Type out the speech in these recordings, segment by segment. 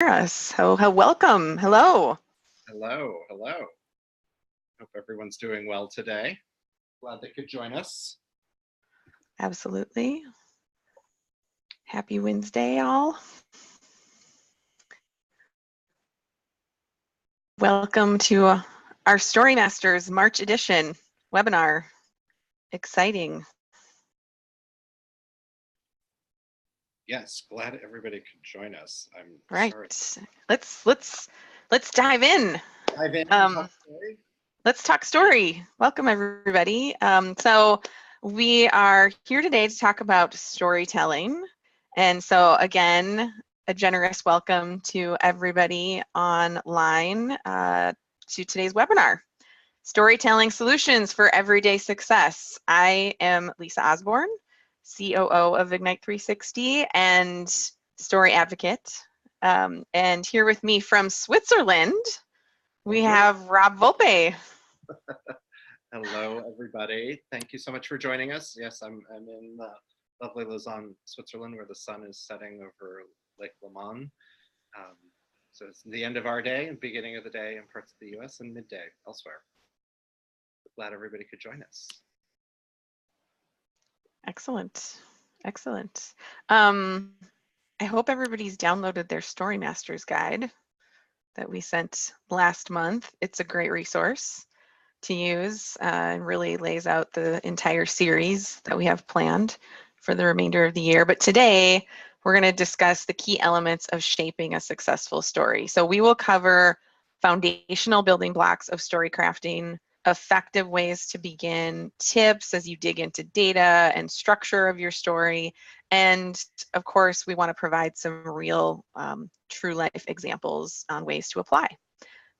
us. So welcome. Hello. Hello, hello. Hope everyone's doing well today. Glad they could join us. Absolutely. Happy Wednesday, all. Welcome to our Storymasters March edition webinar. Exciting. Yes, glad everybody could join us. I'm Right. sorry. Let's dive in. Dive in and talk story. Let's talk story. Welcome, everybody. So we are here today to talk about storytelling. And so again, a generous welcome to everybody online to today's webinar, Storytelling Solutions for Everyday Success. I am Lisa Osborne, COO of Ignite 360 and story advocate. And here with me from Switzerland, we have Rob Volpe. Hello, everybody. Thank you so much for joining us. Yes, I'm in lovely Lausanne, Switzerland, where the sun is setting over Lake Leman. So it's the end of our day and beginning of the day in parts of the US and midday elsewhere. Glad everybody could join us. Excellent. Excellent. I hope everybody's downloaded their Storymasters guide that we sent last month. It's a great resource to use and really lays out the entire series that we have planned for the remainder of the year. But today, we're going to discuss the key elements of shaping a successful story. So we will cover foundational building blocks of story crafting, effective ways to begin, tips as you dig into data and structure of your story. And of course, we want to provide some real true life examples on ways to apply.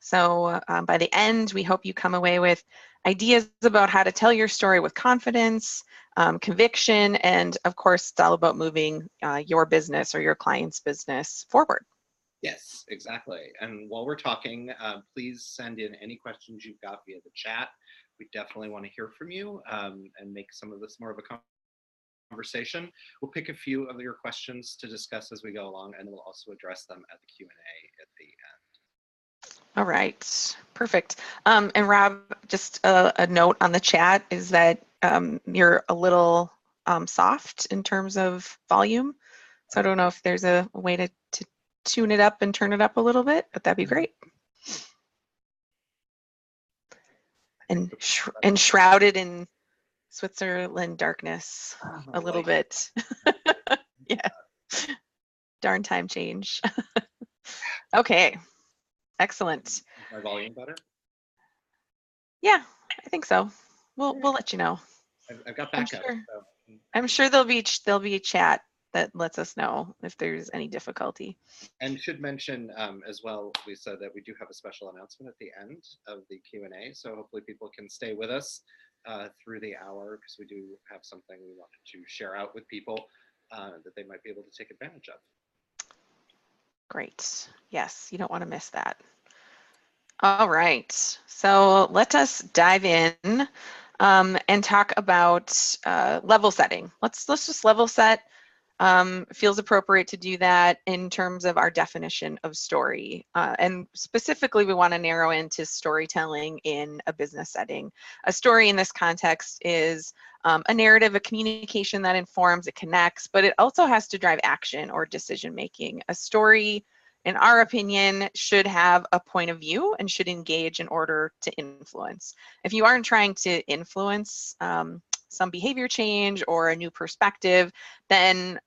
So by the end, we hope you come away with ideas about how to tell your story with confidence, conviction, and of course, it's all about moving your business or your client's business forward. Yes, exactly. And while we're talking, please send in any questions you've got via the chat. We definitely want to hear from you and make some of this more of a conversation. We'll pick a few of your questions to discuss as we go along, and we'll also address them at the Q&A at the end. All right, perfect. And Rob, just a note on the chat is that you're a little soft in terms of volume. So I don't know if there's a way to tune it up and turn it up a little bit, but that'd be great. And shrouded in Switzerland darkness a little bit. Yeah. Darn time change. Okay. Excellent. Is my volume better? Yeah, I think so. We'll let you know. I've got backup. I'm sure there'll be a chat that lets us know if there's any difficulty. And should mention as well, Lisa, that we do have a special announcement at the end of the Q&A. So hopefully people can stay with us through the hour because we do have something we wanted to share out with people that they might be able to take advantage of. Great. Yes, you don't want to miss that. All right. So let us dive in and talk about level setting. Let's just level set. Feels appropriate to do that in terms of our definition of story. And specifically, we want to narrow into storytelling in a business setting. A story in this context is a narrative, a communication that informs, it connects, but it also has to drive action or decision making. A story, in our opinion, should have a point of view and should engage in order to influence. If you aren't trying to influence some behavior change or a new perspective, then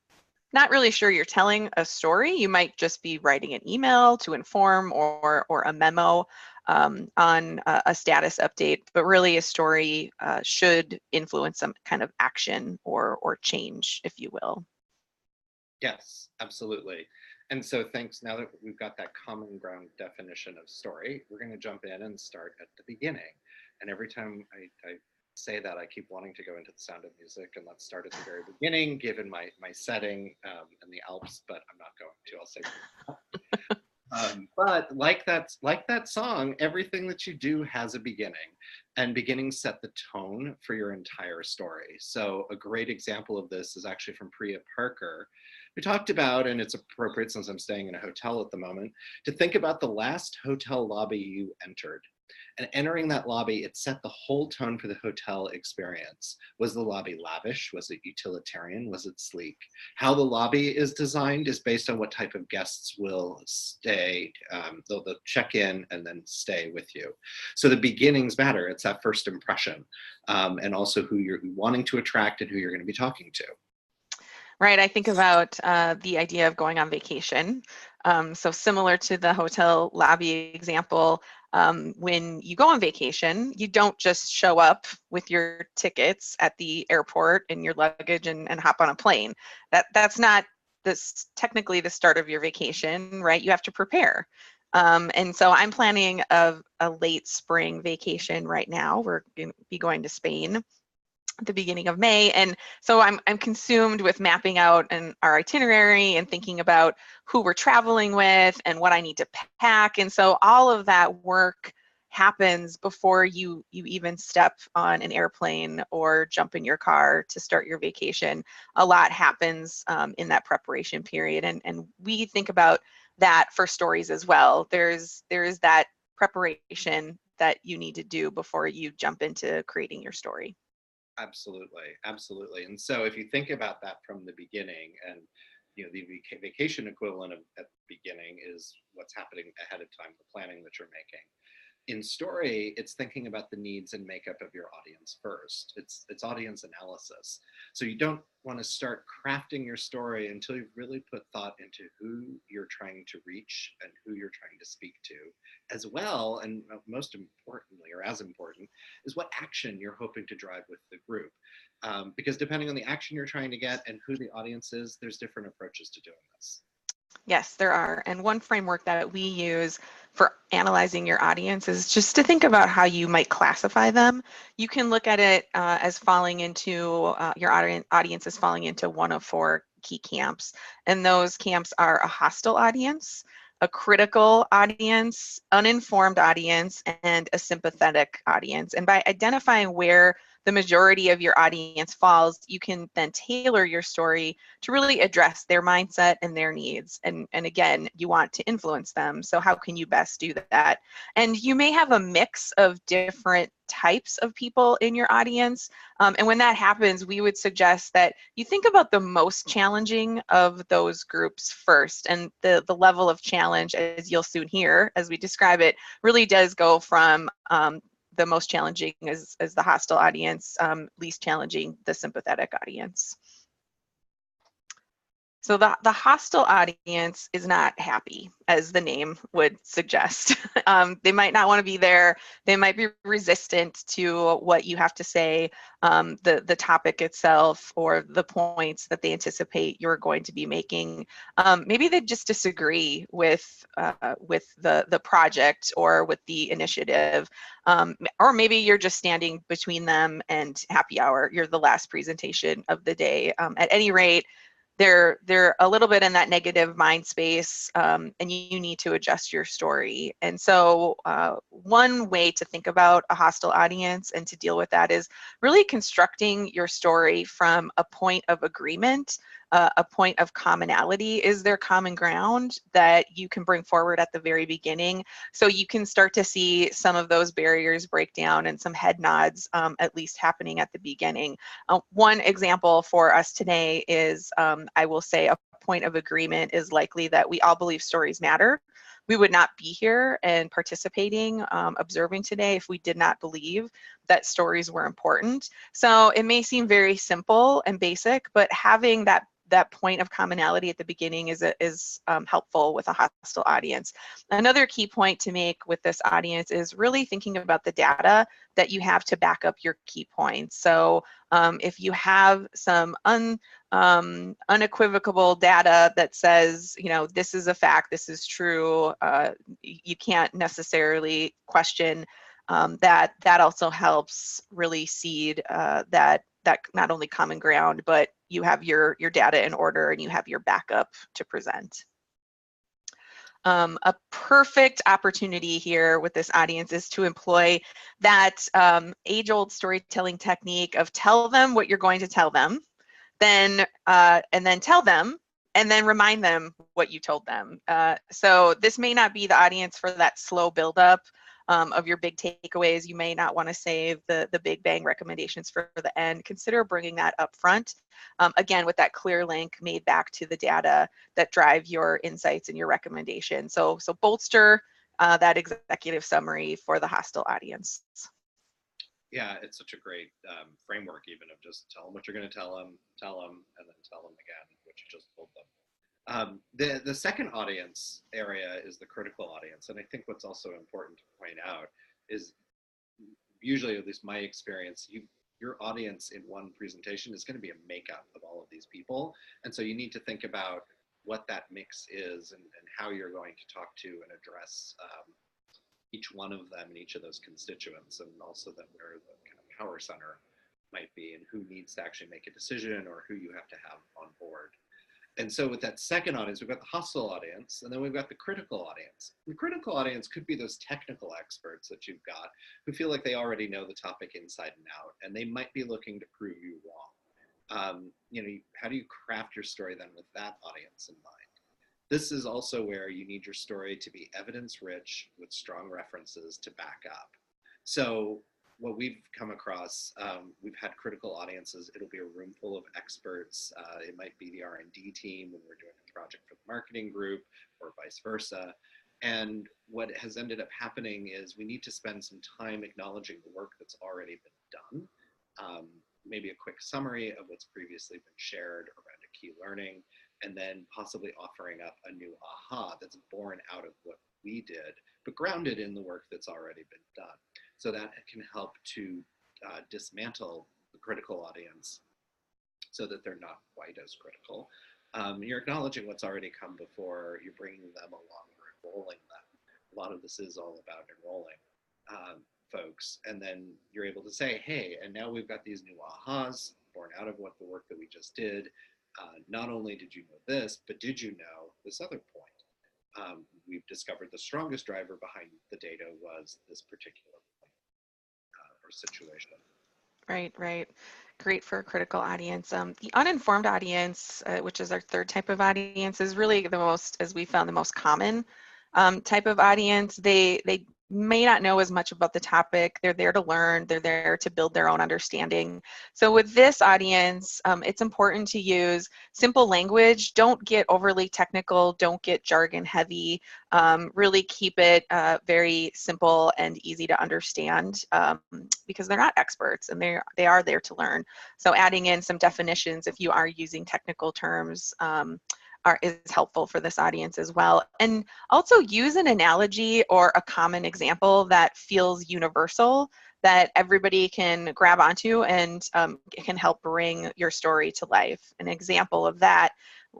not really sure you're telling a story. You might just be writing an email to inform or a memo on a status update, but really a story should influence some kind of action or change, if you will. Yes, absolutely. And so thanks, now that we've got that common ground definition of story, we're going to jump in and start at the beginning. And every time I say that, I keep wanting to go into the Sound of Music and let's start at the very beginning, given my setting in the Alps, but I'm not going to. I'll say but like that song, everything that you do has a beginning, and beginnings set the tone for your entire story. So a great example of this is actually from Priya Parker, We talked about, and it's appropriate since I'm staying in a hotel at the moment, to think about the last hotel lobby you entered. And entering that lobby, it set the whole tone for the hotel experience. Was the lobby lavish? Was it utilitarian? Was it sleek? How the lobby is designed is based on what type of guests will stay. They'll check in and then stay with you. So the beginnings matter. It's that first impression, and also who you're wanting to attract and who you're going to be talking to. Right, I think about the idea of going on vacation. So similar to the hotel lobby example, when you go on vacation, you don't just show up with your tickets at the airport and your luggage and hop on a plane. That's not technically the start of your vacation, right? You have to prepare. And so I'm planning a late spring vacation right now. We're going to be going to Spain at the beginning of May. And so I'm consumed with mapping out our itinerary and thinking about who we're traveling with and what I need to pack. And so all of that work happens before you even step on an airplane or jump in your car to start your vacation. A lot happens in that preparation period. And we think about that for stories as well. There's that preparation that you need to do before you jump into creating your story. Absolutely, absolutely. And so if you think about that from the beginning, and the vacation equivalent at the beginning is what's happening ahead of time, the planning that you're making. In story, it's thinking about the needs and makeup of your audience first. It's audience analysis. So you don't want to start crafting your story until you've really put thought into who you're trying to reach and who you're trying to speak to, as well, and most importantly, or as important, is what action you're hoping to drive with the group. Because depending on the action you're trying to get and who the audience is, there's different approaches to doing this. Yes, there are. And one framework that we use for analyzing your audience is just to think about how you might classify them. You can look at it as falling into, your audience is falling into one of four key camps. And those camps are a hostile audience, a critical audience, uninformed audience, and a sympathetic audience. And by identifying where the majority of your audience falls, you can then tailor your story to really address their mindset and their needs. And again, you want to influence them. So how can you best do that? And you may have a mix of different types of people in your audience. And when that happens, we would suggest that you think about the most challenging of those groups first. And the level of challenge, as you'll soon hear as we describe it, really does go from the most challenging as the hostile audience, least challenging, the sympathetic audience. So the hostile audience is not happy, as the name would suggest. They might not want to be there. They might be resistant to what you have to say, the topic itself, or the points that they anticipate you're going to be making. Maybe they just disagree with the project or with the initiative, or maybe you're just standing between them and happy hour. You're the last presentation of the day. At any rate, they're a little bit in that negative mind space, and you need to adjust your story. And so one way to think about a hostile audience and to deal with that is really constructing your story from a point of agreement, a point of commonality. Is there common ground that you can bring forward at the very beginning, so you can start to see some of those barriers break down and some head nods at least happening at the beginning. One example for us today is, I will say, a point of agreement is likely that we all believe stories matter. We would not be here and participating, observing today, if we did not believe that stories were important. So it may seem very simple and basic, but having that point of commonality at the beginning is helpful with a hostile audience. Another key point to make with this audience is really thinking about the data that you have to back up your key points. So if you have some unequivocal data that says, this is a fact, this is true, you can't necessarily question that. That also helps really seed that not only common ground, but you have your data in order and you have your backup to present. A perfect opportunity here with this audience is to employ that age-old storytelling technique of tell them what you're going to tell them, and then tell them and then remind them what you told them. So this may not be the audience for that slow buildup of your big takeaways. You may not want to save the big bang recommendations for the end. Consider bringing that up front, again, with that clear link made back to the data that drive your insights and your recommendations. So bolster that executive summary for the hostile audience. Yeah, it's such a great framework, even of just tell them what you're going to tell them, and then tell them again what you just told them. The second audience area is the critical audience. And I think what's also important to point out is usually, at least my experience, your audience in one presentation is going to be a makeup of all of these people. And so you need to think about what that mix is and how you're going to talk to and address each one of them and each of those constituents, and also then where the kind of power center might be and who needs to actually make a decision or who you have to have on board. And so with that second audience, we've got the hostile audience, and then we've got the critical audience. The critical audience could be those technical experts that you've got who feel like they already know the topic inside and out, and they might be looking to prove you wrong. How do you craft your story then with that audience in mind? This is also where you need your story to be evidence-rich with strong references to back up. So what we've come across, we've had critical audiences. It'll be a room full of experts. It might be the R&D team when we're doing a project for the marketing group, or vice versa. And what has ended up happening is we need to spend some time acknowledging the work that's already been done, maybe a quick summary of what's previously been shared around a key learning, and then possibly offering up a new aha that's born out of what we did, but grounded in the work that's already been done. So that can help to dismantle the critical audience so that they're not quite as critical. You're acknowledging what's already come before, you're bringing them along, you're enrolling them. A lot of this is all about enrolling folks. And then you're able to say, hey, and now we've got these new ahas born out of what the work that we just did. Not only did you know this, but did you know this other point? We've discovered the strongest driver behind the data was this particular point or situation. Right. Great for a critical audience. The uninformed audience, which is our third type of audience, is really the most, as we found, the most common type of audience. They may not know as much about the topic. They're there to learn. They're there to build their own understanding. So with this audience, it's important to use simple language. Don't get overly technical. Don't get jargon heavy. Really keep it very simple and easy to understand, because they're not experts and they are there to learn. So adding in some definitions if you are using technical terms is helpful for this audience as well. And also use an analogy or a common example that feels universal, that everybody can grab onto, and it can help bring your story to life. An example of that,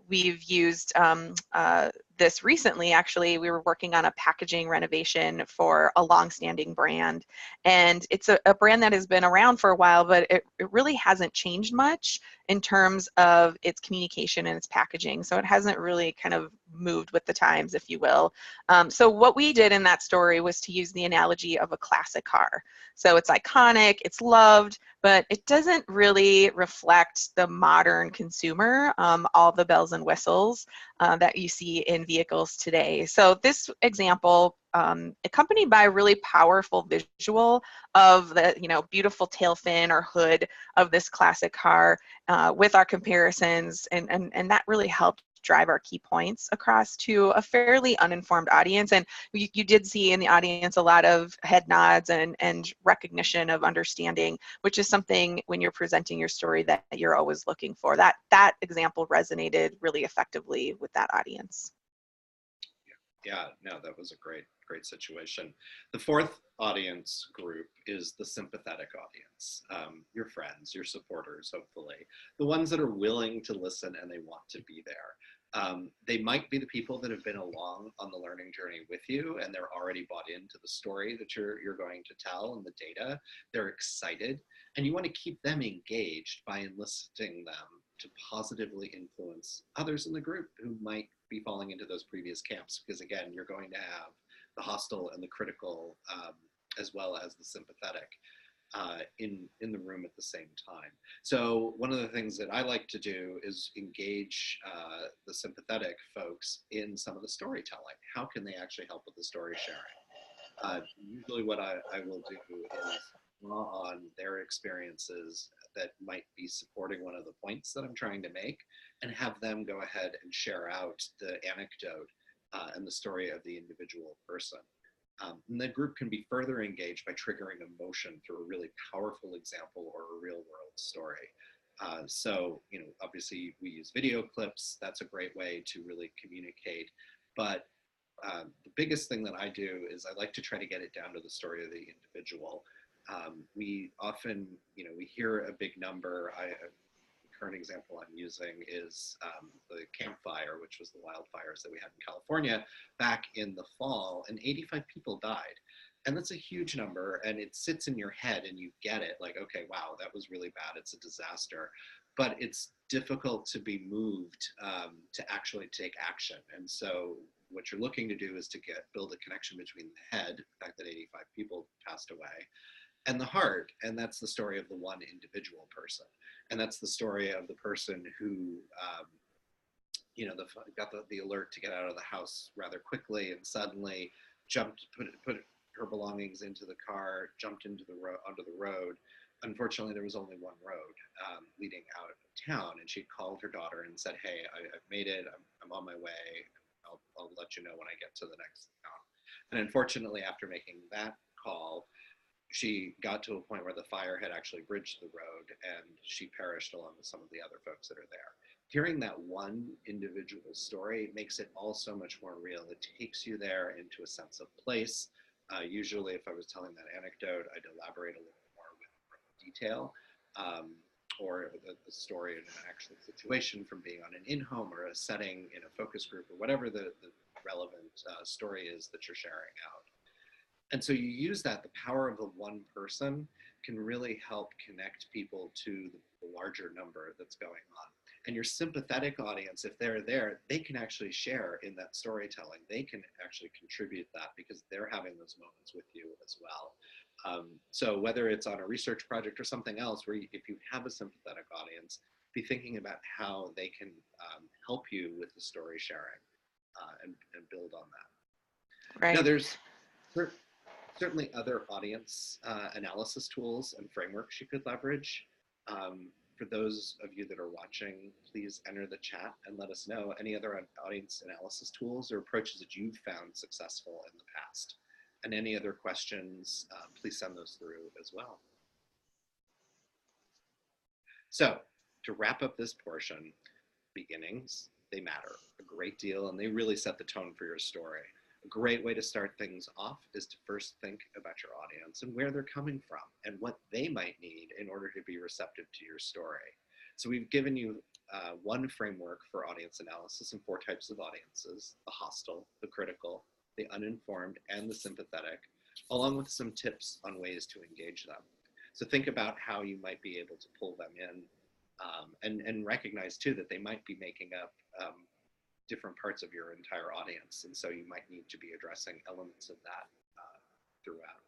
we've used this recently. Actually, we were working on a packaging renovation for a long-standing brand, and it's a brand that has been around for a while, but it really hasn't changed much in terms of its communication and its packaging. So it hasn't really kind of moved with the times, if you will. So what we did in that story was to use the analogy of a classic car. So it's iconic, it's loved, but it doesn't really reflect the modern consumer, all the bells and whistles that you see in vehicles today. So this example, accompanied by a really powerful visual of the beautiful tail fin or hood of this classic car, with our comparisons, and that really helped drive our key points across to a fairly uninformed audience. And you did see in the audience a lot of head nods and recognition of understanding, which is something when you're presenting your story that you're always looking for. That example resonated really effectively with that audience. Yeah, no, that was a great situation. The fourth audience group is the sympathetic audience. Your friends, your supporters, hopefully, the ones that are willing to listen and they want to be there. They might be the people that have been along on the learning journey with you, and they're already bought into the story that you're going to tell and the data. They're excited, and you want to keep them engaged by enlisting them to positively influence others in the group who might be falling into those previous camps, because again, you're going to have the hostile and the critical, as well as the sympathetic. in the room at the same time. So one of the things that I like to do is engage the sympathetic folks in some of the storytelling. How can they actually help with the story sharing? Usually what I will do is draw on their experiences that might be supporting one of the points that I'm trying to make, and have them go ahead and share out the anecdote and the story of the individual person. And the group can be further engaged by triggering emotion through a really powerful example or a real world story. So, obviously we use video clips. That's a great way to really communicate. But the biggest thing that I do is I like to try to get it down to the story of the individual. We often, we hear a big number. Current example I'm using is the Camp Fire, which was the wildfires that we had in California back in the fall, and 85 people died. And that's a huge number, and it sits in your head and you get it, like, okay, wow, that was really bad, it's a disaster. But it's difficult to be moved to actually take action. And so what you're looking to do is to build a connection between the head, the fact that 85 people passed away, and the heart, and that's the story of the one individual person. And that's the story of the person who, got the alert to get out of the house rather quickly, and suddenly jumped, put her belongings into the car, jumped onto the road. Unfortunately, there was only one road leading out of town, and she called her daughter and said, "Hey, I've made it. I'm on my way. I'll let you know when I get to the next town." And unfortunately, after making that call, she got to a point where the fire had actually bridged the road, and she perished along with some of the other folks that are there. Hearing that one individual story makes it all so much more real. It takes you there into a sense of place. Usually, if I was telling that anecdote, I'd elaborate a little more with detail, or the story in an actual situation, from being on an in-home or a setting in a focus group, or whatever the relevant story is that you're sharing out. And so you use that, the power of the one person can really help connect people to the larger number that's going on. And your sympathetic audience, if they're there, they can actually share in that storytelling. They can actually contribute that because they're having those moments with you as well. So whether it's on a research project or something else, where if you have a sympathetic audience, be thinking about how they can help you with the story sharing and build on that. Right. Now, there's certainly other audience analysis tools and frameworks you could leverage. For those of you that are watching, please enter the chat and let us know any other audience analysis tools or approaches that you've found successful in the past. And any other questions, please send those through as well. So to wrap up this portion, beginnings, they matter a great deal, and they really set the tone for your story. A great way to start things off is to first think about your audience and where they're coming from and what they might need in order to be receptive to your story. So we've given you one framework for audience analysis and 4 types of audiences: the hostile, the critical, the uninformed, and the sympathetic, along with some tips on ways to engage them. So think about how you might be able to pull them in, and recognize too that they might be making up different parts of your entire audience. And so you might need to be addressing elements of that throughout.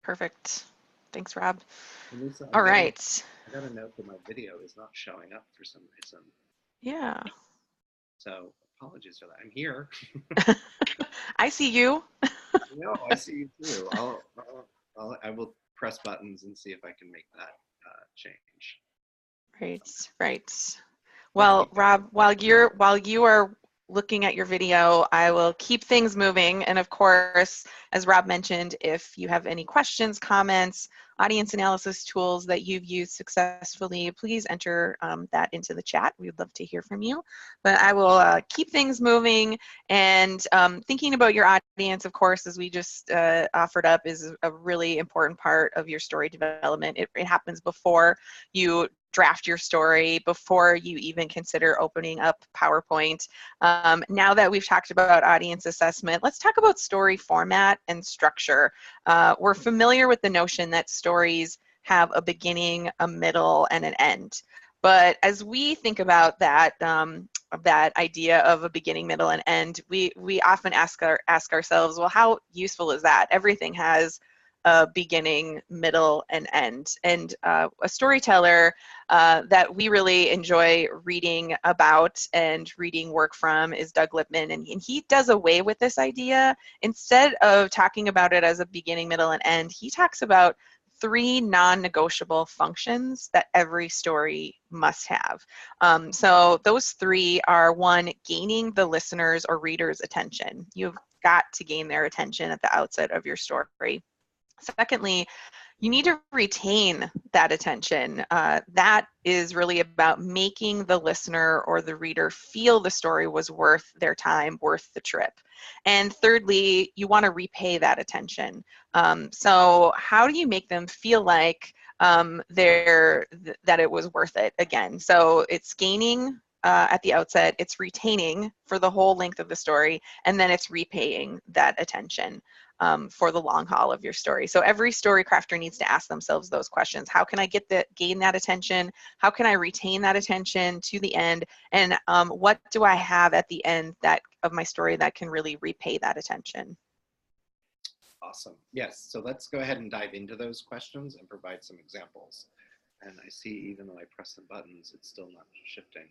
Perfect. Thanks, Rob. Lisa, All right. I got a note that my video is not showing up for some reason. Yeah. So apologies for that. I'm here. I see you. No, I see you too. I will press buttons and see if I can make that change. Right. Well, Rob, while you are looking at your video, I will keep things moving. And of course, as Rob mentioned, if you have any questions, comments, audience analysis tools that you've used successfully, please enter that into the chat. We'd love to hear from you. But I will keep things moving, and thinking about your audience, of course, as we just offered up, is a really important part of your story development. It happens before you draft your story, before you even consider opening up PowerPoint. Now that we've talked about audience assessment, let's talk about story format and structure. We're familiar with the notion that stories have a beginning, a middle, and an end. But as we think about that, that idea of a beginning, middle, and end, we often ask ourselves, well, how useful is that? Everything has a beginning, middle, and end. And a storyteller that we really enjoy reading about and reading work from is Doug Lipman, and he does away with this idea. Instead of talking about it as a beginning, middle, and end, he talks about 3 non-negotiable functions that every story must have. So those 3 are: 1, gaining the listener's or reader's attention. You've got to gain their attention at the outset of your story. Secondly, you need to retain that attention. That is really about making the listener or the reader feel the story was worth their time, worth the trip. And thirdly, you want to repay that attention. So how do you make them feel like that it was worth it again? So it's gaining at the outset, it's retaining for the whole length of the story, and then it's repaying that attention for the long haul of your story. So every story crafter needs to ask themselves those questions. How can I gain that attention? How can I retain that attention to the end? And what do I have at the end of my story that can really repay that attention? Awesome. Yes. So let's go ahead and dive into those questions and provide some examples. And I see, even though I press the buttons, it's still not shifting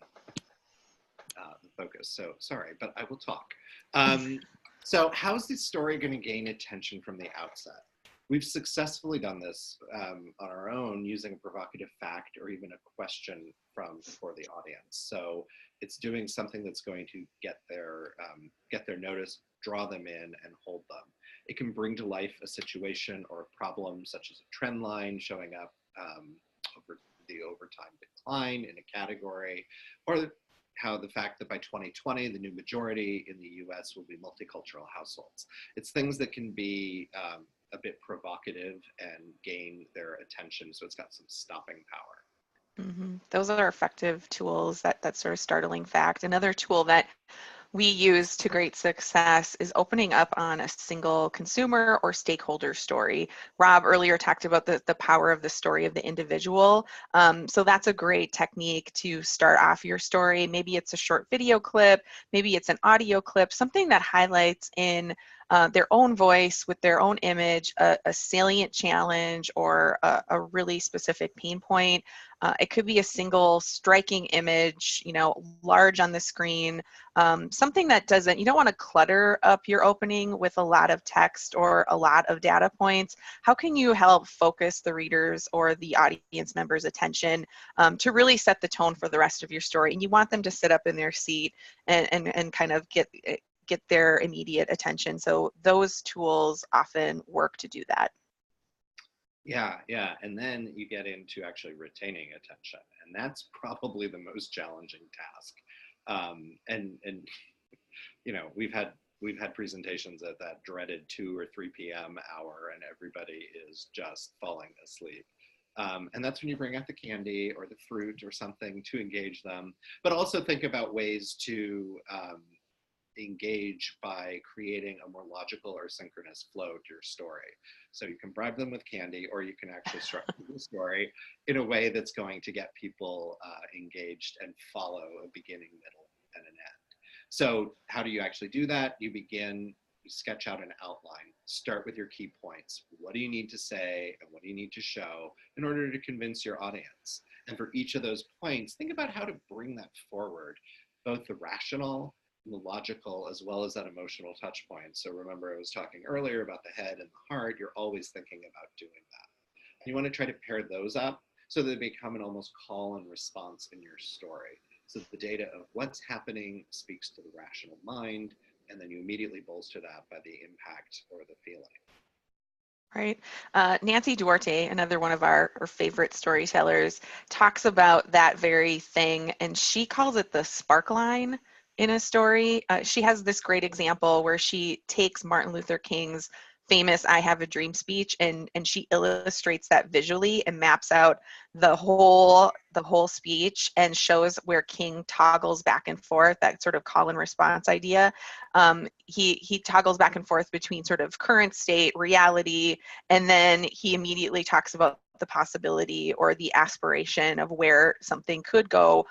the focus. So sorry, but I will talk. So how's this story going to gain attention from the outset? We've successfully done this on our own using a provocative fact or even a question for the audience. So it's doing something that's going to get their notice, draw them in, and hold them. It can bring to life a situation or a problem, such as a trend line showing up over time decline in a category, or how the fact that by 2020, the new majority in the US will be multicultural households. It's things that can be a bit provocative and gain their attention, so it's got some stopping power. Mm-hmm. Those are effective tools, that sort of startling fact. Another tool that we use to great success is opening up on a single consumer or stakeholder story. Rob earlier talked about the power of the story of the individual. So that's a great technique to start off your story. Maybe it's a short video clip, maybe it's an audio clip, something that highlights in their own voice with their own image, a salient challenge or a really specific pain point. It could be a single striking image, large on the screen, something that you don't want to clutter up your opening with a lot of text or a lot of data points. How can you help focus the readers or the audience members' attention to really set the tone for the rest of your story? And you want them to sit up in their seat and kind of get their immediate attention. So those tools often work to do that. Yeah. And then you get into actually retaining attention. And that's probably the most challenging task. And we've had presentations at that dreaded 2 or 3 p.m. hour, and everybody is just falling asleep. And that's when you bring out the candy or the fruit or something to engage them, but also think about ways to engage by creating a more logical or synchronous flow to your story. So you can bribe them with candy, or you can actually structure the story in a way that's going to get people engaged and follow a beginning, middle, and an end. So how do you actually do that? You sketch out an outline, start with your key points. What do you need to say and what do you need to show in order to convince your audience? And for each of those points, think about how to bring that forward, both the rational, the logical, as well as that emotional touch point. So remember, I was talking earlier about the head and the heart. You're always thinking about doing that. You want to try to pair those up so that they become an almost call and response in your story. So the data of what's happening speaks to the rational mind, and then you immediately bolster that by the impact or the feeling. Right. Nancy Duarte, another one of our favorite storytellers, talks about that very thing, and she calls it the spark line in a story. She has this great example where she takes Martin Luther King's famous "I Have a Dream" speech and she illustrates that visually and maps out the whole speech and shows where King toggles back and forth, that sort of call and response idea. He toggles back and forth between sort of current state, reality, and then he immediately talks about the possibility or the aspiration of where something could go,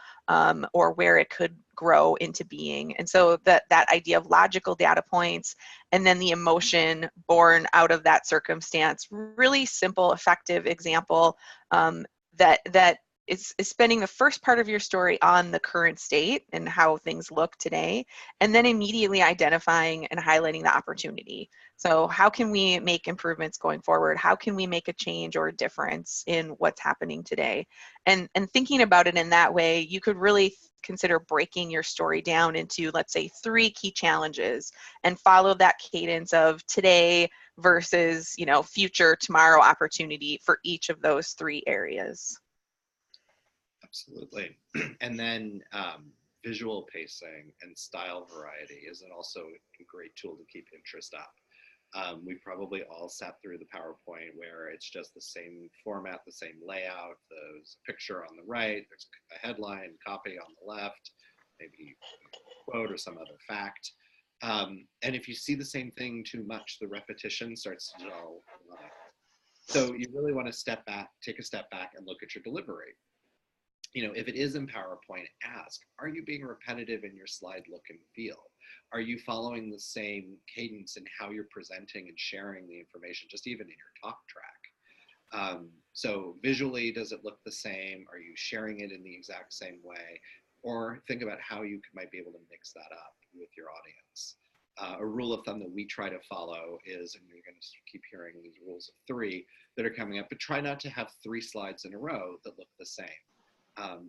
or where it could grow into being. And so that idea of logical data points and then the emotion born out of that circumstance, really simple, effective example, that is spending the first part of your story on the current state and how things look today, and then immediately identifying and highlighting the opportunity. So how can we make improvements going forward? How can we make a change or a difference in what's happening today? And thinking about it in that way, you could really consider breaking your story down into, let's say, 3 key challenges, and follow that cadence of today versus, future, tomorrow opportunity for each of those 3 areas. Absolutely. And then visual pacing and style variety is also a great tool to keep interest up. We probably all sat through the PowerPoint where it's just the same format, the same layout. There's a picture on the right, there's a headline, copy on the left, maybe a quote or some other fact. And if you see the same thing too much, the repetition starts to dull. So you really want to step back, take a step back and look at your delivery. If it is in PowerPoint, ask, are you being repetitive in your slide look and feel? Are you following the same cadence in how you're presenting and sharing the information, just even in your talk track? So visually, does it look the same? Are you sharing it in the exact same way? Or think about how you might be able to mix that up with your audience. A rule of thumb that we try to follow is, and you're going to keep hearing these rules of 3 that are coming up, but try not to have 3 slides in a row that look the same.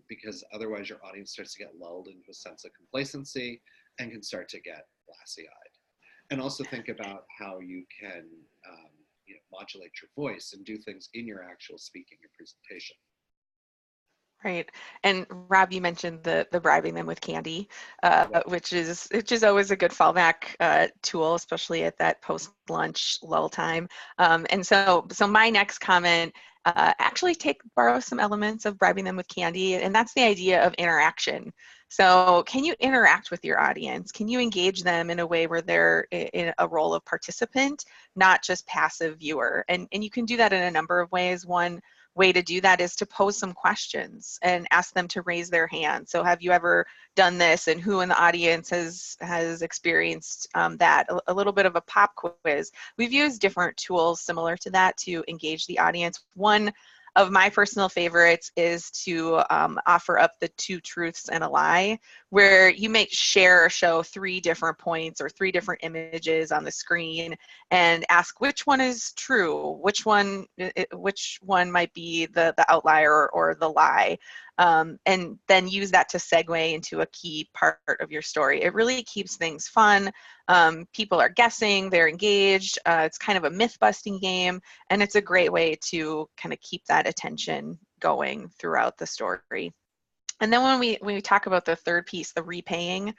Because otherwise your audience starts to get lulled into a sense of complacency and can start to get glassy-eyed. And also think about how you can modulate your voice and do things in your actual speaking and presentation. Right. And Rob, you mentioned the bribing them with candy, which is always a good fallback tool, especially at that post-lunch lull time. And so my next comment, actually borrow some elements of bribing them with candy, and that's the idea of interaction. So can you interact with your audience? Can you engage them in a way where they're in a role of participant, not just passive viewer? And you can do that in a number of ways. One way to do that is to pose some questions and ask them to raise their hand. So have you ever done this, and who in the audience has experienced that? A little bit of a pop quiz. We've used different tools similar to that to engage the audience. One of my personal favorites is to offer up the 2 truths and a lie, where you may share or show 3 different points or 3 different images on the screen and ask which one is true, which one might be the outlier or the lie, and then use that to segue into a key part of your story. It really keeps things fun. People are guessing, they're engaged. It's kind of a myth-busting game, and it's a great way to kind of keep that attention going throughout the story. And then when we talk about the third piece, the repaying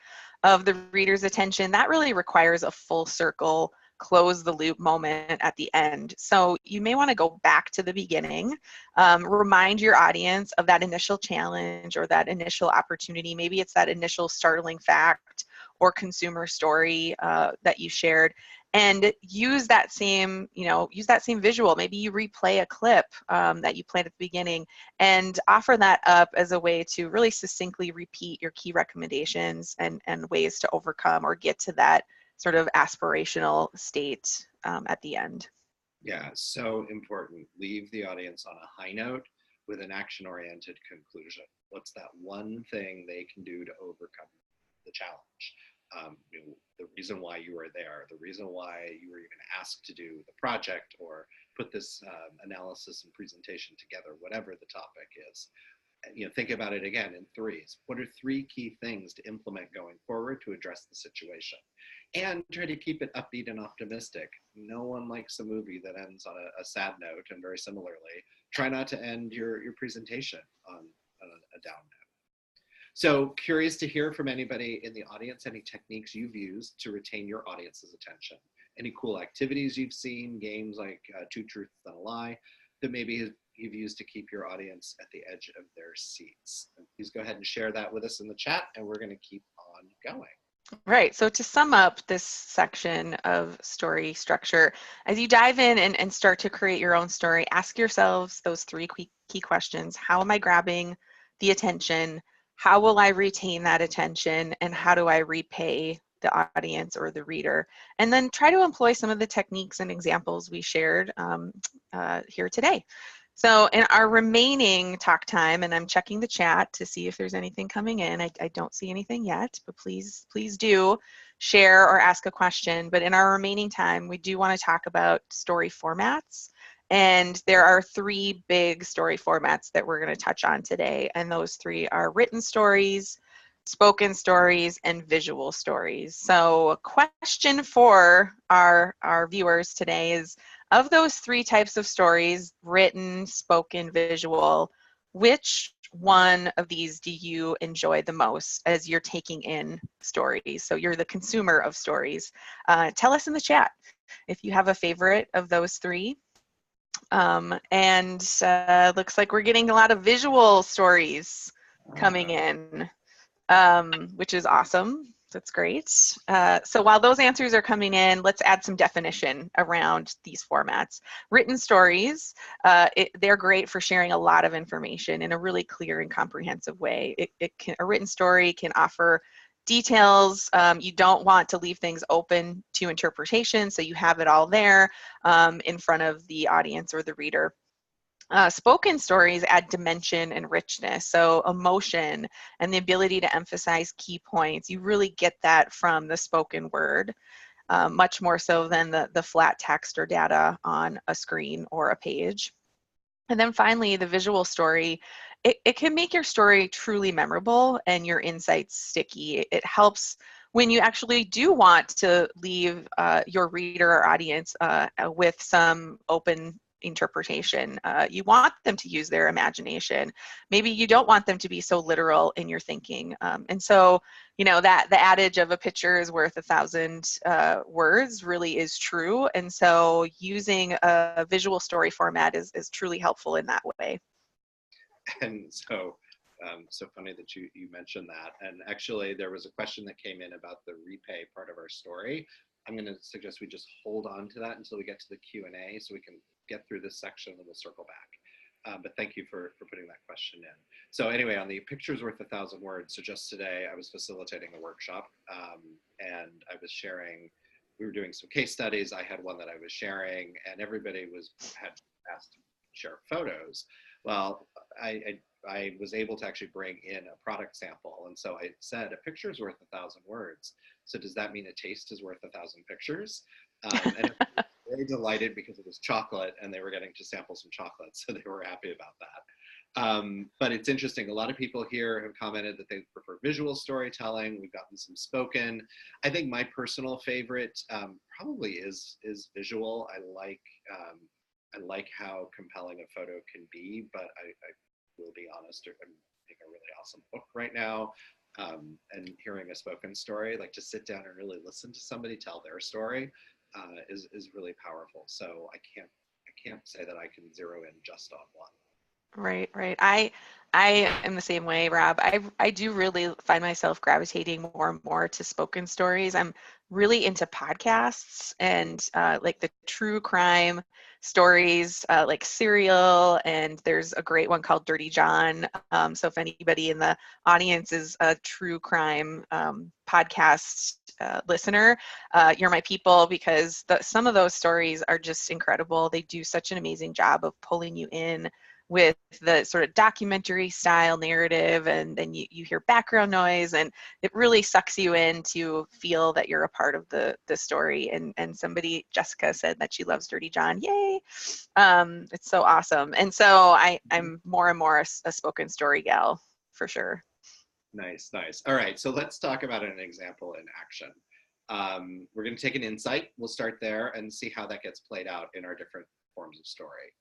of the reader's attention, that really requires a full circle, close the loop moment at the end. So you may want to go back to the beginning, remind your audience of that initial challenge or that initial opportunity. Maybe it's that initial startling fact or consumer story that you shared, and use that same visual. Maybe you replay a clip that you played at the beginning and offer that up as a way to really succinctly repeat your key recommendations and ways to overcome or get to that sort of aspirational state at the end. Yeah, so important. Leave the audience on a high note with an action-oriented conclusion. What's that one thing they can do to overcome the challenge? The reason why you are there, the reason why you were even asked to do the project or put this analysis and presentation together, whatever the topic is. Think about it again in 3s. What are 3 key things to implement going forward to address the situation? And try to keep it upbeat and optimistic. No one likes a movie that ends on a sad note, and very similarly, try not to end your presentation on a down note. So curious to hear from anybody in the audience, any techniques you've used to retain your audience's attention, any cool activities you've seen, games like 2 truths and a lie that maybe you've used to keep your audience at the edge of their seats. And please go ahead and share that with us in the chat, and we're going to keep on going. Right. So to sum up this section of story structure, as you dive in and start to create your own story, ask yourselves those three key questions. How am I grabbing the attention? How will I retain that attention? And how do I repay the audience or the reader? And then try to employ some of the techniques and examples we shared here today. So in our remaining talk time, and I'm checking the chat to see if there's anything coming in. I don't see anything yet, but please do share or ask a question. But in our remaining time, we do want to talk about story formats. And there are three big story formats that we're going to touch on today. And those three are written stories, spoken stories, and visual stories. So a question for our viewers today is, of those three types of stories, written, spoken, visual, which one of these do you enjoy the most as you're taking in stories? So you're the consumer of stories. Tell us in the chat if you have a favorite of those three. And looks like we're getting a lot of visual stories coming in, which is awesome. That's great. So while those answers are coming in, let's add some definition around these formats. Written stories, they're great for sharing a lot of information in a really clear and comprehensive way. A written story can offer details. You don't want to leave things open to interpretation, so you have it all there in front of the audience or the reader. Spoken stories add dimension and richness, so emotion and the ability to emphasize key points. You really get that from the spoken word, much more so than the flat text or data on a screen or a page. And then finally, the visual story, it can make your story truly memorable and your insights sticky. It helps when you actually do want to leave your reader or audience with some open interpretation. You want them to use their imagination. Maybe you don't want them to be so literal in your thinking. And so, you know, that the adage of a picture is worth 1,000 words really is true. And so using a visual story format is truly helpful in that way. And so, so funny that you mentioned that. And actually, there was a question that came in about the repay part of our story. I'm going to suggest we just hold on to that until we get to the Q&A so we can get through this section and we'll circle back. But thank you for putting that question in. So anyway, on the picture's worth 1,000 words. So just today I was facilitating a workshop and I was sharing, we were doing some case studies. I had one that I was sharing and everybody had asked to share photos. Well, I was able to actually bring in a product sample. And so I said, a picture is worth 1,000 words. So does that mean a taste is worth 1,000 pictures? And it was very delighted because it was chocolate and they were getting to sample some chocolate. So they were happy about that. But it's interesting. A lot of people here have commented that they prefer visual storytelling. We've gotten some spoken. I think my personal favorite probably is visual. I like how compelling a photo can be, but I will be honest, I'm reading a really awesome book right now, and hearing a spoken story, like to sit down and really listen to somebody tell their story is really powerful. So I can't say that I can zero in just on one. Right, right. I am the same way, Rob. I do really find myself gravitating more and more to spoken stories. I'm really into podcasts and like the true crime stories, like Serial, and there's a great one called Dirty John. So if anybody in the audience is a true crime podcast listener, you're my people, because some of those stories are just incredible. They do such an amazing job of pulling you in with the sort of documentary style narrative, and then you hear background noise and it really sucks you in to feel that you're a part of the story. And somebody, Jessica, said that she loves Dirty John. Yay. It's so awesome. And so I'm more and more a spoken story gal for sure. Nice. All right, so let's talk about an example in action. We're going to take an insight. We'll start there and see how that gets played out in our different forms of story.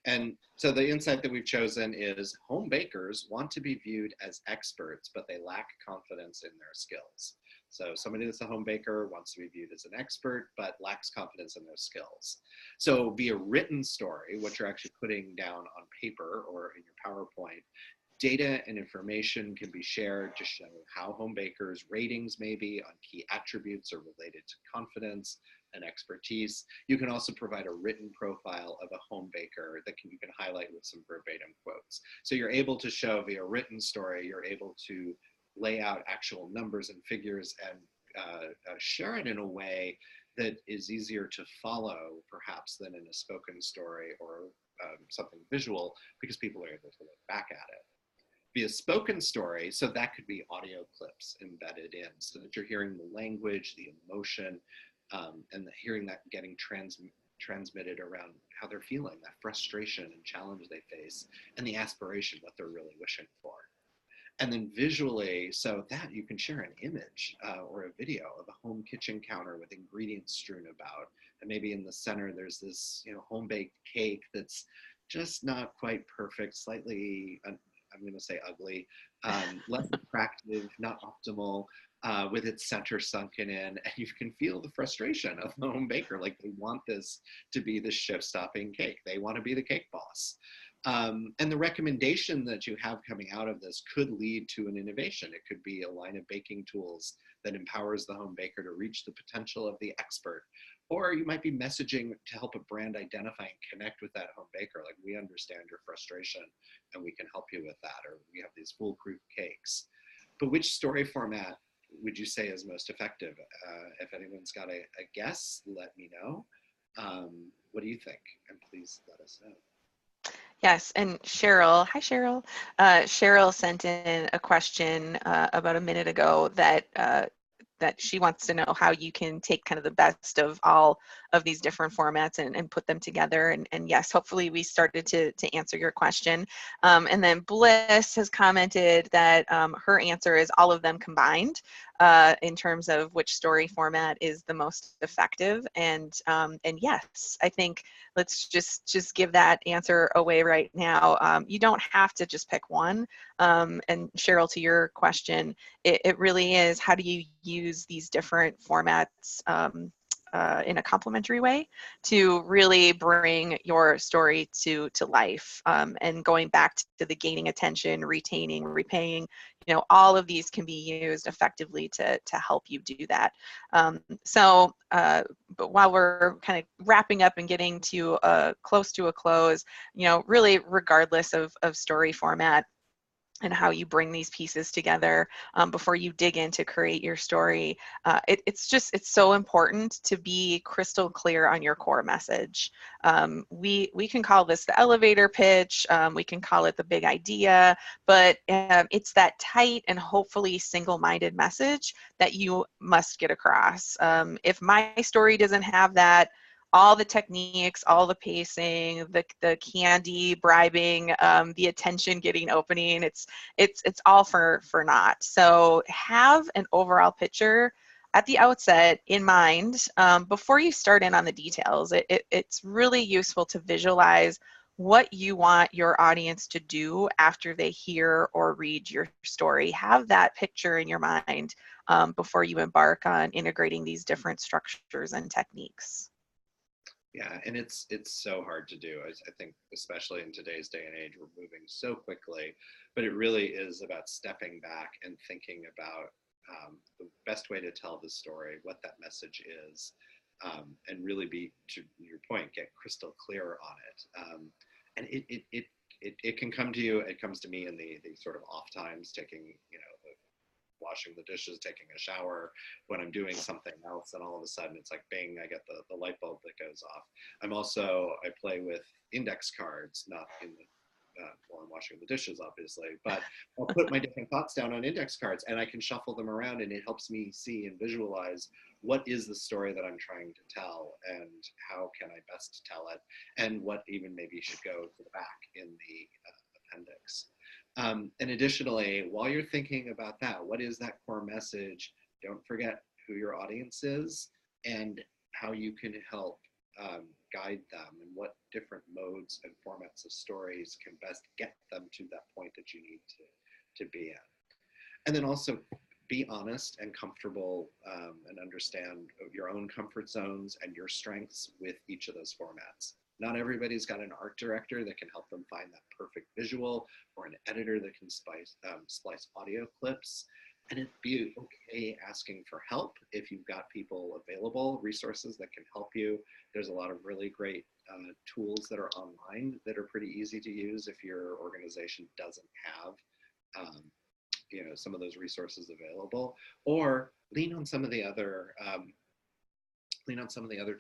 And so the insight that we've chosen is home bakers want to be viewed as experts, but they lack confidence in their skills. So somebody that's a home baker wants to be viewed as an expert, but lacks confidence in their skills. So via written story, what you're actually putting down on paper or in your PowerPoint, Data and information can be shared to show how home bakers' ratings may be on key attributes are related to confidence and expertise. You can also provide a written profile of a home baker that you can highlight with some verbatim quotes. So you're able to show via written story, you're able to lay out actual numbers and figures and share it in a way that is easier to follow, perhaps, than in a spoken story or something visual, because people are able to look back at it. Via spoken story, so that could be audio clips embedded in, so that you're hearing the language, the emotion, and hearing that getting transmitted around how they're feeling, that frustration and challenge they face, and the aspiration, what they're really wishing for. And then visually, so that you can share an image or a video of a home kitchen counter with ingredients strewn about. And maybe in the center, there's this, home baked cake that's just not quite perfect, slightly, I'm going to say ugly, less attractive, not optimal, with its center sunken in. And you can feel the frustration of the home baker. Like, they want this to be the show-stopping cake. They want to be the cake boss. And the recommendation that you have coming out of this could lead to an innovation. It could be a line of baking tools that empowers the home baker to reach the potential of the expert. Or you might be messaging to help a brand identify and connect with that home baker. Like, we understand your frustration and we can help you with that. Or we have these foolproof cakes. But which story format would you say is most effective? If anyone's got a guess, let me know. What do you think? And please let us know. Yes, and Cheryl, hi Cheryl. Cheryl sent in a question about a minute ago that she wants to know how you can take kind of the best of all of these different formats and put them together. And yes, hopefully we started to answer your question. And then Bliss has commented that her answer is all of them combined in terms of which story format is the most effective. And yes, I think let's just give that answer away right now. You don't have to just pick one. And Cheryl, to your question, it really is, how do you use these different formats in a complementary way to really bring your story to life, and going back to the gaining attention, retaining, repaying, all of these can be used effectively to help you do that. But while we're kind of wrapping up and getting to close to a close, really regardless of story format and how you bring these pieces together before you dig in to create your story, it's so important to be crystal clear on your core message. We can call this the elevator pitch, we can call it the big idea, but it's that tight and hopefully single-minded message that you must get across. If my story doesn't have that, all the techniques, all the pacing, the candy bribing, the attention getting opening, it's all for naught. So have an overall picture at the outset in mind before you start in on the details. It's really useful to visualize what you want your audience to do after they hear or read your story. Have that picture in your mind before you embark on integrating these different structures and techniques. Yeah, and it's so hard to do. I think, especially in today's day and age, we're moving so quickly, but it really is about stepping back and thinking about the best way to tell the story, what that message is, and really be, to your point, get crystal clear on it. And it can come to you. It comes to me in the sort of off times, taking washing the dishes, taking a shower, when I'm doing something else, and all of a sudden it's like, bing, I get the light bulb that goes off. I play with index cards, not in the, while I'm washing the dishes, obviously, but I'll put my different thoughts down on index cards and I can shuffle them around, and it helps me see and visualize what is the story that I'm trying to tell and how can I best tell it, and what even maybe should go to the back in the appendix. And additionally, while you're thinking about that, what is that core message? Don't forget who your audience is and how you can help guide them, and what different modes and formats of stories can best get them to that point that you need to be in. And then also be honest and comfortable, and understand your own comfort zones and your strengths with each of those formats. Not everybody's got an art director that can help them find that perfect visual, or an editor that can splice audio clips. And it'd be okay asking for help if you've got people available, resources that can help you. There's a lot of really great tools that are online that are pretty easy to use if your organization doesn't have some of those resources available, or lean on some of the other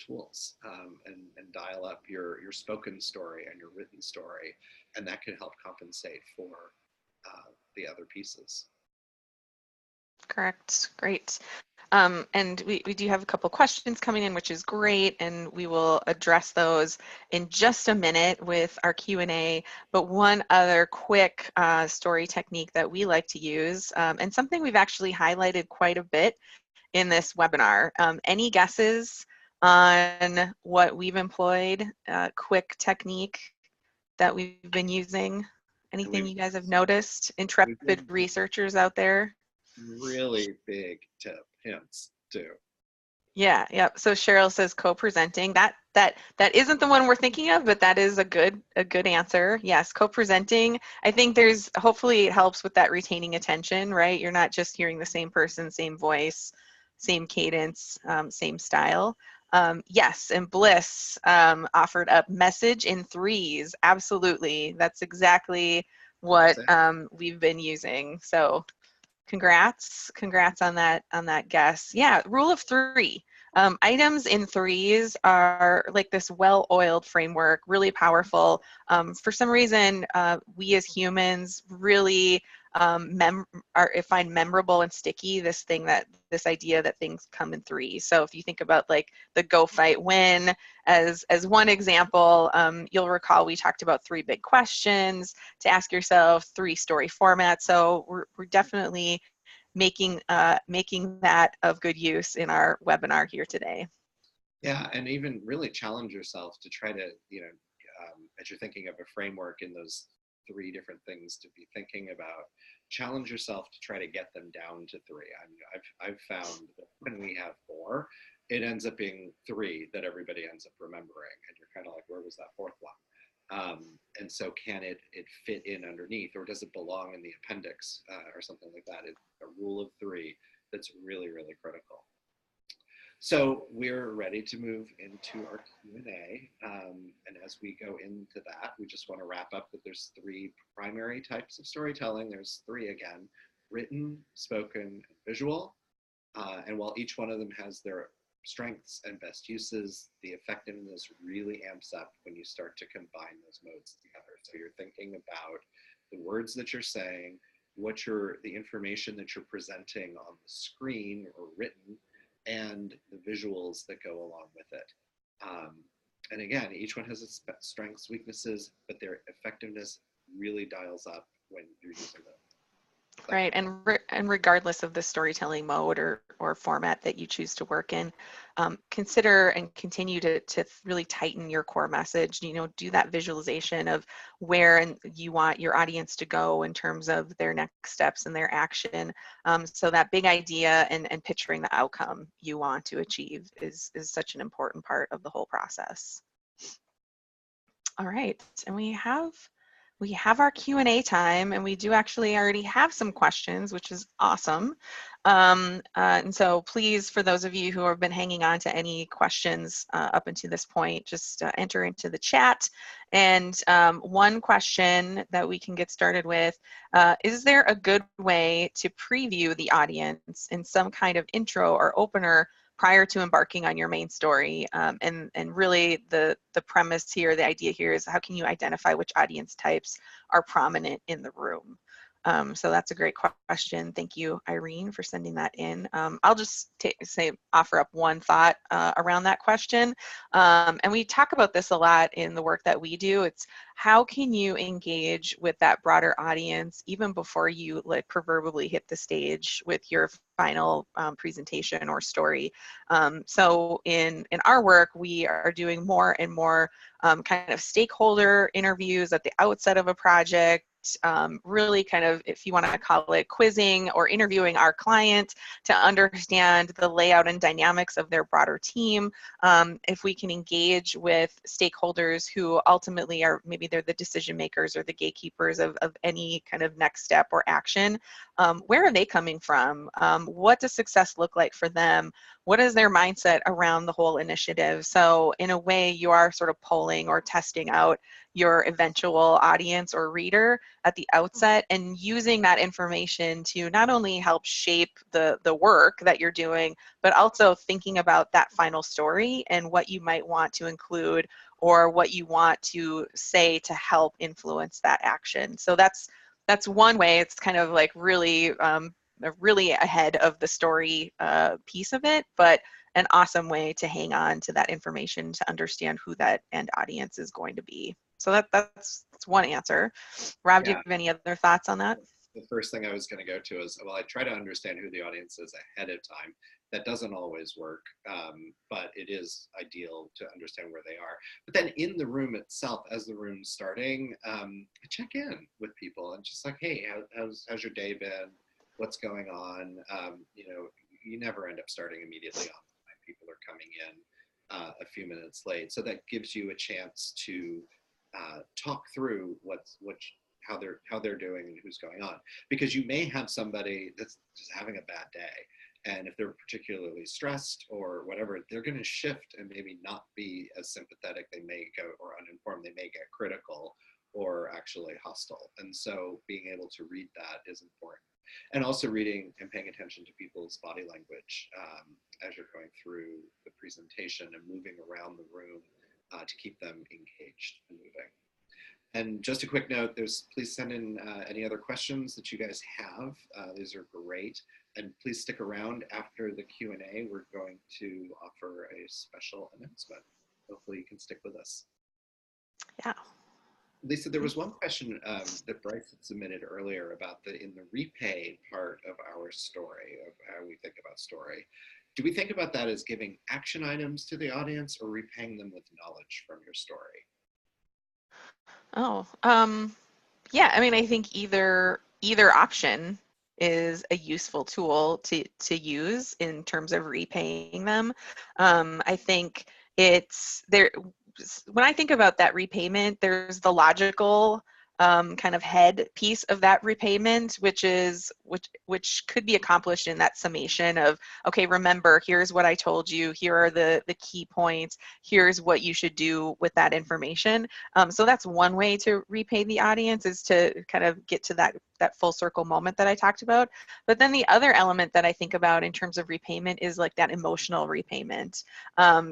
tools, and dial up your spoken story and your written story, and that can help compensate for the other pieces. Correct. Great. And we do have a couple questions coming in, which is great, and we will address those in just a minute with our Q&A. But one other quick story technique that we like to use, and something we've actually highlighted quite a bit in this webinar. Any guesses on what we've employed, quick technique that we've been using? Anything you guys have noticed? Intrepid researchers out there? Really big hints too. Yeah. So Cheryl says co-presenting. That isn't the one we're thinking of, but that is a good answer. Yes, co-presenting. I think hopefully it helps with that retaining attention, right? You're not just hearing the same person, same voice, same cadence, same style. Yes, and Bliss offered up message in threes. Absolutely, that's exactly what we've been using. So congrats on that guess. Yeah, rule of three. Items in threes are like this well-oiled framework, really powerful. For some reason, we as humans really find memorable and sticky this idea that things come in threes. So if you think about like the go fight win as one example, you'll recall we talked about 3 big questions to ask yourself, 3 story formats. So we're definitely making that of good use in our webinar here today. Yeah, and even really challenge yourself to try to, as you're thinking of a framework in those 3 different things to be thinking about, challenge yourself to try to get them down to 3. I've found that when we have 4, it ends up being 3 that everybody ends up remembering, and you're kind of like, where was that 4th one? And so can it fit in underneath, or does it belong in the appendix or something like that? It's a rule of 3 that's really, really critical. So we're ready to move into our Q&A. And as we go into that, we just want to wrap up that there's 3 primary types of storytelling. There's 3 again: written, spoken, and visual. And while each one of them has their strengths and best uses, the effectiveness really amps up when you start to combine those modes together. So you're thinking about the words that you're saying, the information that you're presenting on the screen or written, and the visuals that go along with it. And again, each one has its strengths, weaknesses, but their effectiveness really dials up when you're using them. Right, and regardless of the storytelling mode or format that you choose to work in, consider and continue to really tighten your core message. Do that visualization of where you want your audience to go in terms of their next steps and their action. So that big idea and picturing the outcome you want to achieve is such an important part of the whole process. All right, and we have our Q&A time, and we do actually already have some questions, which is awesome. And so please, for those of you who have been hanging on to any questions up until this point, just enter into the chat. And one question that we can get started with, is there a good way to preview the audience in some kind of intro or opener prior to embarking on your main story? And really the premise here, the idea here is how can you identify which audience types are prominent in the room? So that's a great question. Thank you, Irene, for sending that in. I'll just offer up one thought around that question. And we talk about this a lot in the work that we do. It's how can you engage with that broader audience even before you proverbially hit the stage with your final presentation or story. So in our work, we are doing more and more kind of stakeholder interviews at the outset of a project, really kind of, if you want to call it, quizzing or interviewing our client to understand the layout and dynamics of their broader team. If we can engage with stakeholders who ultimately are, maybe they're the decision makers or the gatekeepers of any kind of next step or action, where are they coming from? What does success look like for them? What is their mindset around the whole initiative? So in a way, you are sort of polling or testing out your eventual audience or reader at the outset, and using that information to not only help shape the work that you're doing, but also thinking about that final story and what you might want to include or what you want to say to help influence that action. So that's one way. It's kind of like really ahead of the story piece of it, but an awesome way to hang on to that information to understand who that end audience is going to be. So that's one answer. Rob, do you Yeah. have any other thoughts on that? The first thing I was going to go to is, well, I try to understand who the audience is ahead of time. That doesn't always work, but it is ideal to understand where they are. But then in the room itself, as the room's starting, I check in with people and just like, hey, how's your day been? What's going on? You never end up starting immediately on time. People are coming in a few minutes late. So that gives you a chance to talk through how they're doing and who's going on, because you may have somebody that's just having a bad day, and if they're particularly stressed or whatever, they're going to shift and maybe not be as sympathetic. They may go, or uninformed, they may get critical or actually hostile. And so being able to read that is important, and also reading and paying attention to people's body language as you're going through the presentation and moving around the room to keep them engaged and moving. And just a quick note, please send in any other questions that you guys have. These are great. And please stick around after the Q&A. We're going to offer a special announcement. Hopefully you can stick with us. Yeah. Lisa, there was one question that Bryce had submitted earlier about in the repay part of our story, of how we think about story. Do we think about that as giving action items to the audience or repaying them with knowledge from your story? Oh, yeah, I mean, I think either option is a useful tool to use in terms of repaying them. I think it's there. When I think about that repayment, there's the logical kind of head piece of that repayment, which could be accomplished in that summation of, okay, remember, here's what I told you, here are the key points, here's what you should do with that information. So that's one way to repay the audience, is to kind of get to that full circle moment that I talked about. But then the other element that I think about in terms of repayment is like that emotional repayment.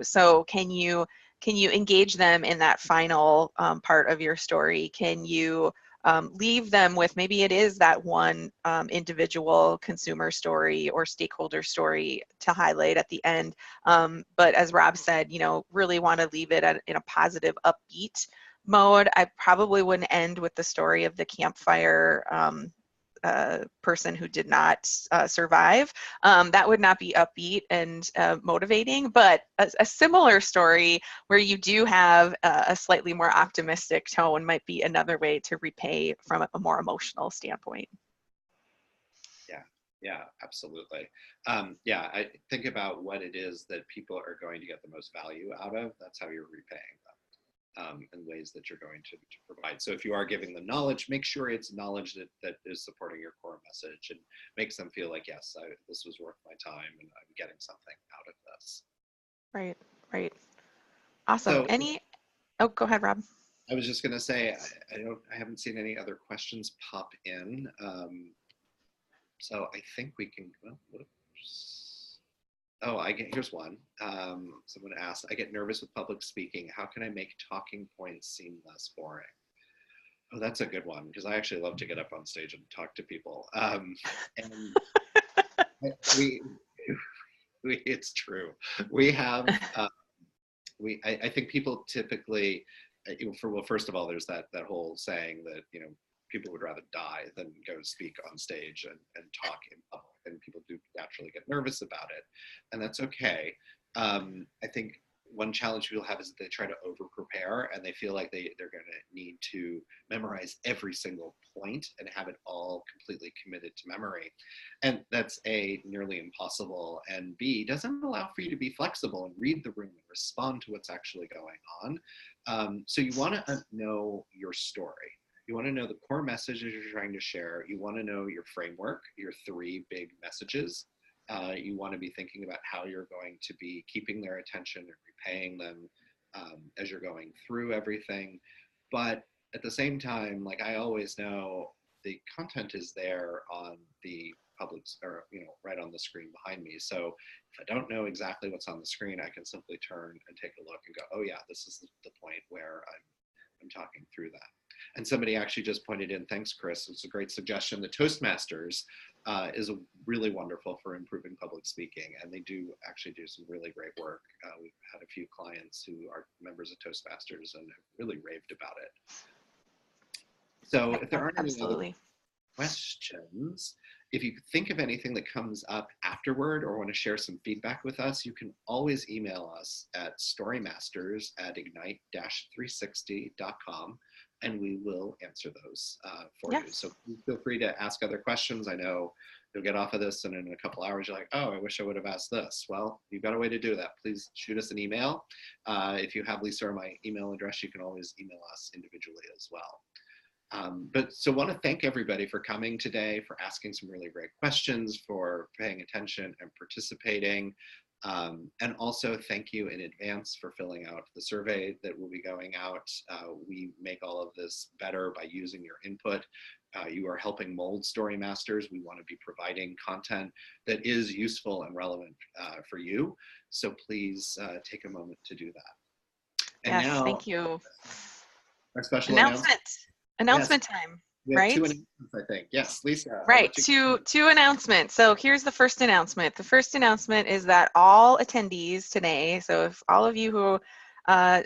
So can you engage them in that final part of your story? Can you leave them with, maybe it is that one individual consumer story or stakeholder story to highlight at the end. But as Rob said, really want to leave it in a positive, upbeat mode. I probably wouldn't end with the story of the campfire person who did not survive. That would not be upbeat and motivating, but a similar story where you do have a slightly more optimistic tone might be another way to repay from a more emotional standpoint. Yeah, absolutely. I think about what it is that people are going to get the most value out of. That's how you're repaying them. And ways that you're going to provide. So if you are giving them knowledge, make sure it's knowledge that is supporting your core message and makes them feel like, yes, this was worth my time and I'm getting something out of this. Right. Awesome. So, Oh, go ahead, Rob. I was just going to say, I haven't seen any other questions pop in. So I think we can, here's one. Someone asked, I get nervous with public speaking. How can I make talking points seem less boring? Oh, that's a good one, because I actually love to get up on stage and talk to people. And it's true. We have, I think people typically, first of all, there's that whole saying that, people would rather die than go speak on stage and talk in public, and people do naturally get nervous about it, and that's okay. I think one challenge people have is that they try to over prepare and they feel like they're going to need to memorize every single point and have it all completely committed to memory. And that's A, nearly impossible, and B, doesn't allow for you to be flexible and read the room and respond to what's actually going on. So you want to know your story. You want to know the core messages you're trying to share. You want to know your framework, your 3 big messages. You want to be thinking about how you're going to be keeping their attention and repaying them as you're going through everything. But at the same time, like I always know, the content is there on the public, or right on the screen behind me. So if I don't know exactly what's on the screen, I can simply turn and take a look and go, oh yeah, this is the point where I'm talking through that. And somebody actually just pointed in, thanks, Chris. It's a great suggestion. The Toastmasters is really wonderful for improving public speaking, and they do actually do some really great work. We've had a few clients who are members of Toastmasters and have really raved about it. So if there aren't any other questions, if you think of anything that comes up afterward or want to share some feedback with us, you can always email us at storymasters@ignite-360.com, and we will answer those for you. So feel free to ask other questions. I know you'll get off of this and in a couple hours you're like, oh, I wish I would have asked this. Well, you've got a way to do that. Please shoot us an email. If you have Lisa or my email address, you can always email us individually as well. So want to thank everybody for coming today, for asking some really great questions, for paying attention and participating. And also thank you in advance for filling out the survey that will be going out. We make all of this better by using your input. You are helping mold Storymasters. We want to be providing content that is useful and relevant for you. So please take a moment to do that. And yes, now, thank you. Our special announcement time. We have right? 2 announcements, I think. Yes, Lisa. Right, two announcements. So here's the first announcement. The first announcement is that all attendees today, so if all of you who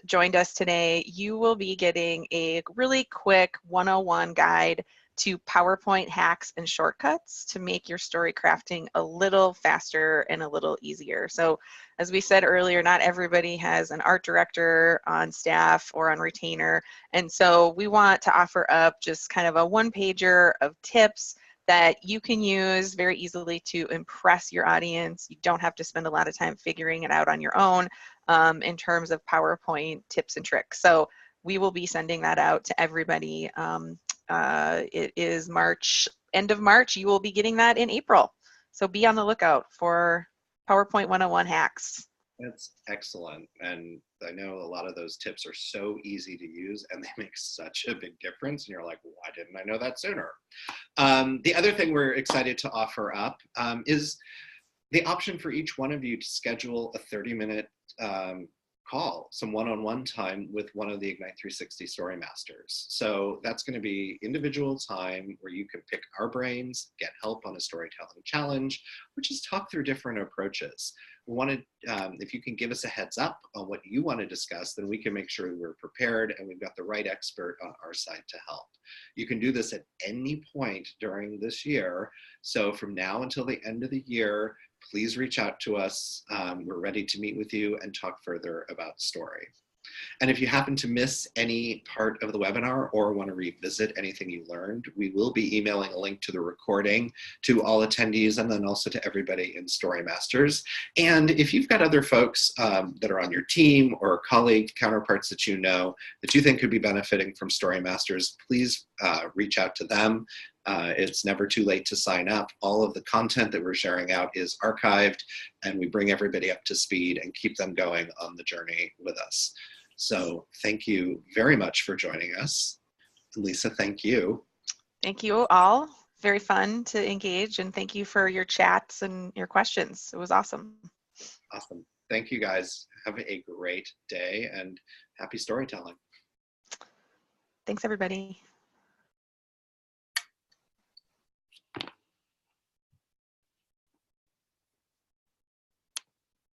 joined us today, you will be getting a really quick 101 guide to PowerPoint hacks and shortcuts to make your story crafting a little faster and a little easier. So as we said earlier, not everybody has an art director on staff or on retainer. And so we want to offer up just kind of a one-pager of tips that you can use very easily to impress your audience. You don't have to spend a lot of time figuring it out on your own in terms of PowerPoint tips and tricks. So we will be sending that out to everybody. It is March, end of March. You will be getting that in April. So be on the lookout for PowerPoint 101 hacks. That's excellent. And I know a lot of those tips are so easy to use and they make such a big difference. And you're like, why didn't I know that sooner? The other thing we're excited to offer up is the option for each one of you to schedule a 30-minute call, some one-on-one time with one of the Ignite 360 Storymasters. So that's going to be individual time where you can pick our brains, get help on a storytelling challenge, or just talk through different approaches. We wanted, if you can give us a heads up on what you want to discuss, then we can make sure we're prepared and we've got the right expert on our side to help. You can do this at any point during this year. So from now until the end of the year, please reach out to us. We're ready to meet with you and talk further about story. And if you happen to miss any part of the webinar or want to revisit anything you learned, we will be emailing a link to the recording to all attendees and then also to everybody in Storymasters. And if you've got other folks that are on your team or colleague counterparts that you know that you think could be benefiting from Storymasters, please reach out to them. It's never too late to sign up. All of the content that we're sharing out is archived, and we bring everybody up to speed and keep them going on the journey with us. So thank you very much for joining us. Lisa, thank you. Thank you all. Very fun to engage, and thank you for your chats and your questions. It was awesome. Awesome. Thank you guys. Have a great day and happy storytelling. Thanks, everybody.